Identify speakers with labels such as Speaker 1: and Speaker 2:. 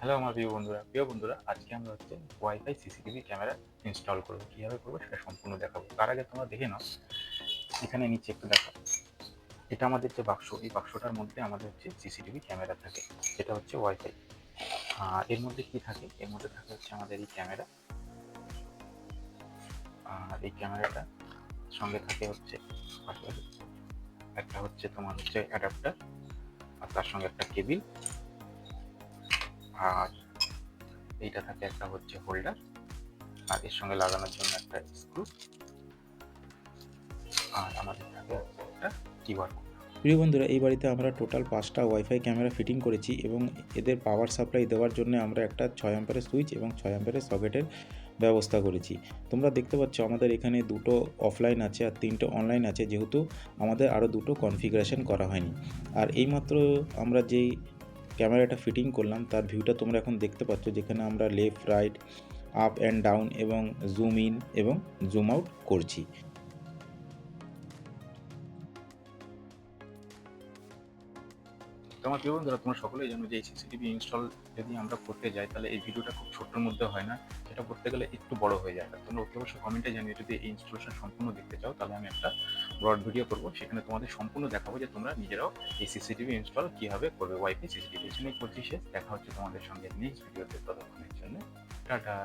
Speaker 1: Hello আমার প্রিয় বন্ধুরা, আজকে আমরা ওয়াইফাই সিসিটিভি ক্যামেরা ইনস্টল করবো। কিভাবে করবো সেটা সম্পূর্ণ দেখাবো। তার আগে তোমরা দেখে নাও, এখানে নিচে একটু দেখো, এটা আমাদের যে বাক্স, এই বাক্সটার মধ্যে আমাদের সিসিটিভি ক্যামেরা থাকে, যেটা হচ্ছে ওয়াইফাই। আর এর মধ্যে কি থাকে? এর মধ্যে থাকে আমাদের এই ক্যামেরা। আর এই ক্যামেরাটা সঙ্গে থাকে পাশাপাশি একটা তোমার অ্যাডাপ্টার, আর তার সঙ্গে একটা কেবিল, আর এইটা থাকে একটা হোল্ডার, আর এর সঙ্গে লাগানোর জন্য একটা স্ক্রু, আর আমাদের থাকে একটা কিবোর্ড।
Speaker 2: প্রিয় বন্ধুরা, এই বাড়িতে আমরা টোটাল 5টা ওয়াইফাই ক্যামেরা ফিটিং করেছি এবং এদের পাওয়ার সাপ্লাই দেওয়ার জন্য আমরা একটা 6 অ্যাম্পিয়ারের সুইচ এবং 6 অ্যাম্পিয়ারের সকেটের ব্যবস্থা করেছি। তোমরা দেখতে পাচ্ছ আমাদের এখানে 2টো অফলাইন আছে আর 3টে অনলাইন আছে, যেহেতু আমাদের আরও 2টো কনফিগারেশন করা হয়নি। আর এইমাত্র আমরা যেই ক্যামেরাটা ফিটিং করলাম তার ভিউটা তোমরা এখন দেখতে পাচ্ছ, যেখানে আমরা left right up and down এবং জুম ইন এবং জুম আউট করছি।
Speaker 1: তো আমার প্রিয় বন্ধুরা, তোমরা সকলেই জানো যে এই সিসিটিভি ইনস্টল যদি আমরা করতে যাই, তাহলে এই ভিডিওটা খুব ছোট্টর মধ্যে হয় না, সেটা করতে গেলে একটু বড় হয়ে যায়। তোমরা অতি অবশ্যই কমেন্টে জানিয়ে, যদি এই ইনস্টলেশন সম্পূর্ণ দেখতে চাও, তাহলে আমি একটা ব্রড ভিডিও করবো, সেখানে তোমাদের সম্পূর্ণ দেখাবো যে তোমরা নিজেরাও এই সিসিটিভি ইনস্টল কীভাবে করবে, ওয়াইফাই সিসিটিভি। এই জন্যই করছি শেষ। দেখা হচ্ছে তোমাদের সঙ্গে নেক্সট ভিডিওতে। ততক্ষণের জন্য টাটা।